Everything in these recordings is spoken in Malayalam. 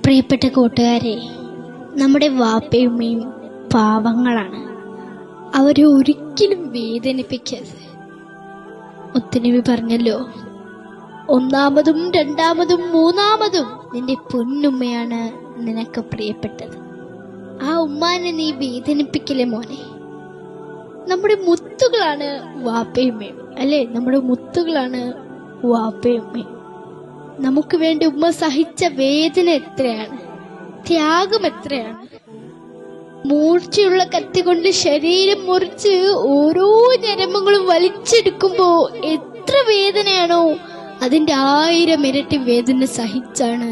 പ്രിയപ്പെട്ട കൂട്ടുകാരെ, നമ്മുടെ വാപ്പയുമ്മയും പാവങ്ങളാണ്. അവരെ ഒരിക്കലും വേദനിപ്പിക്കരുത്. മുത്തുനബി പറഞ്ഞല്ലോ, ഒന്നാമതും രണ്ടാമതും മൂന്നാമതും നിന്റെ പൊന്നുമ്മയാണ് നിനക്ക് പ്രിയപ്പെട്ടത്. ആ ഉമ്മാനെ നീ വേദനിപ്പിക്കലേ മോനെ. നമ്മുടെ മുത്തുകളാണ് വാപ്പയുമ്മയും, അല്ലേ? നമ്മുടെ മുത്തുകളാണ് വാപ്പയുമ്മയും. നമുക്ക് വേണ്ടി ഉമ്മ സഹിച്ച വേദന എത്രയാണ്, ത്യാഗം എത്രയാണ്. മൂർച്ചയുള്ള കത്തി കൊണ്ട് ശരീരം മുറിച്ച് ഓരോ ഞരമ്പുകളും വലിച്ചെടുക്കുമ്പോ എത്ര വേദനയാണോ, അതിന്റെ 1000 ഇരട്ടി വേദന സഹിച്ചാണ്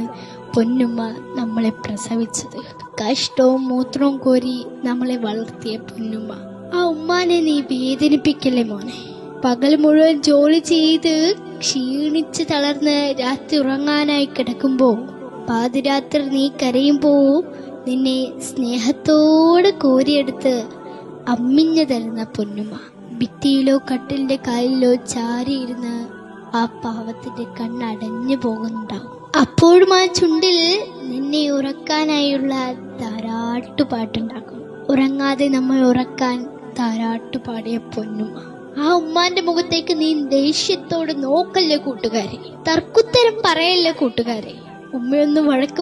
പൊന്നുമ്മ നമ്മളെ പ്രസവിച്ചത്. കഷ്ടവും മൂത്രവും കോരി നമ്മളെ വളർത്തിയ പൊന്നുമ്മ. ആ ഉമ്മാനെ നീ വേദനിപ്പിക്കല്ലേ മോനെ. പകൽ മുഴുവൻ ജോലി ചെയ്ത് ക്ഷീണിച്ച് തളർന്ന് രാത്രി ഉറങ്ങാനായി കിടക്കുമ്പോ പാതിരാത്രി നീ കരയുമ്പോ നിന്നെ സ്നേഹത്തോടെ കോരിയെടുത്ത് അമ്മിഞ്ഞു തരുന്ന പൊന്നുമ്മ. ഭിത്തിയിലോ കട്ടിലിന്റെ കാലിലോ ചാരിയിരുന്ന് ആ പാവത്തിന്റെ കണ്ണടഞ്ഞു പോകുന്നുണ്ടാവും. അപ്പോഴും ആ ചുണ്ടിൽ നിന്നെ ഉറക്കാനായുള്ള താരാട്ടുപാട്ടുണ്ടാക്കും. ഉറങ്ങാതെ നമ്മൾ ഉറക്കാൻ താരാട്ടുപാടിയ പൊന്നുമ്മ. ആ ഉമ്മാന്റെ മുഖത്തേക്ക് നീ ദേഷ്യത്തോട് നോക്കല്ലേ കൂട്ടുകാരെ. തർക്കുത്തരം പറയല്ലേ കൂട്ടുകാരെ. ഉമ്മയൊന്ന് വഴക്ക്